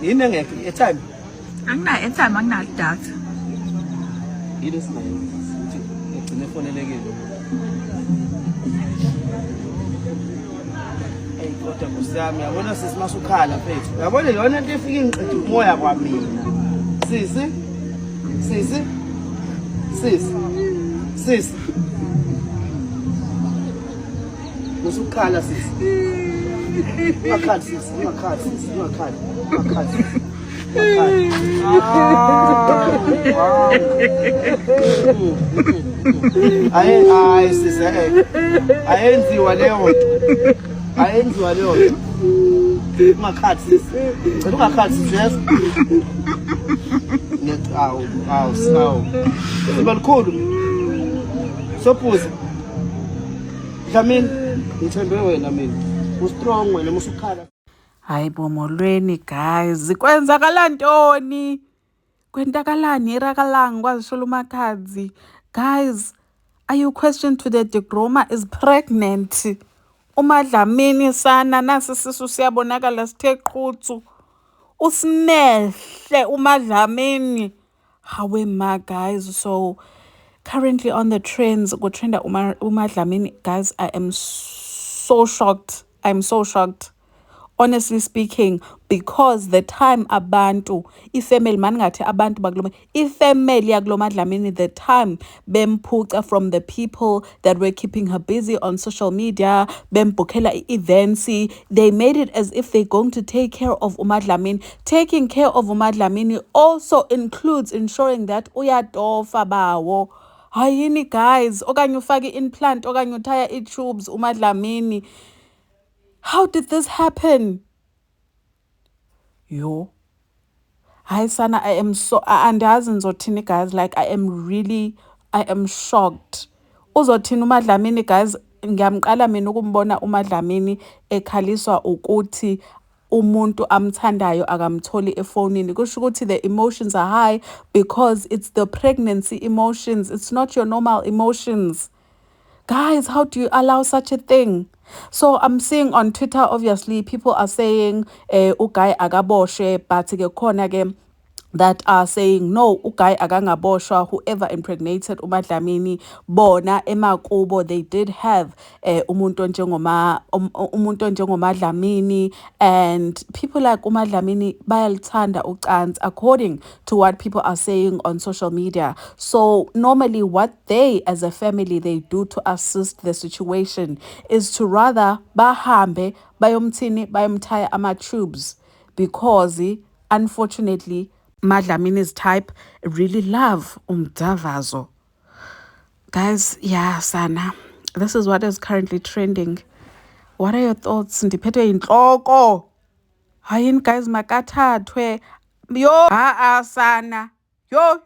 Yini engekho airtime? Anginayo airtime, anginayo idatha. Yini esinayo? Ngigcine efonelekile. Hey kodwa kusiyami yabona sisi masukhala mfethu. Yabona lona into efika ingiqedwe umoya kwamina. Sisi. Musukhala sisi. Ungakhali. Hayi sisi ayenziwa leyo nto. Ungakhali sisi. Ungakhali sisi. Awu. Sibalukhulu. Sophuza. Dlamini, ngithembe wena mina. Ustrong wena musukhala. Hayi bomolweni guys, kwenzakala ntoni? Kwenzakalani irakalanga kwazishola uMakhadzi? Guys, are you questioned to the Degroma is pregnant? uMadlamini sana nasi sisu siyabonakala sithe qhuthu. Usinehle uMadlamini. Hawe ma guys, so currently on the trends go trenda uMadlamini. Guys, I am so shocked. Honestly speaking, because the time abantu ifamily mangathi abantu bakuloma ifamily yakuloma Dlamini, the time bemphuca from the people that were keeping her busy on social media, bembukela events, they made it as if they're going to take care of uMadlamini. Taking care of uMadlamini also includes ensuring that uyatofa bawo. Hayini guys, okanye ufake implant, okanye uthaya i-tubes uMadlamini. How did this happen? Yo. Hi sana, I am so andazi ngizothini guys, like I am shocked. Uzothini uMadlamini guys, ngiyamqala mina ukumbona uMadlamini ekhaliswa ukuthi umuntu amthandayo akamtholi efonini. Kusho ukuthi the emotions are high because it's the pregnancy emotions, it's not your normal emotions. Guys, how do you allow such a thing? So I'm seeing on Twitter, obviously, people are saying, Ugai agaboshe, but khona ke that are saying, no, Ugai agangaboshwa, whoever impregnated uMadlamini, bona emakubo, they did have umuntu njengoMadlamini, and people like uMadlamini bayalithanda ucansi, according to what people are saying on social media. So normally what they as a family they do to assist the situation is to rather bahambe bayomthaya ama-tubes, because unfortunately Madlamini's type really love umdavazo. Guys, yeah sana, this is what is currently trending. What are your thoughts? Ndiphethwe inhloko. Hayini guys, makathathwe. Yo sana. Yo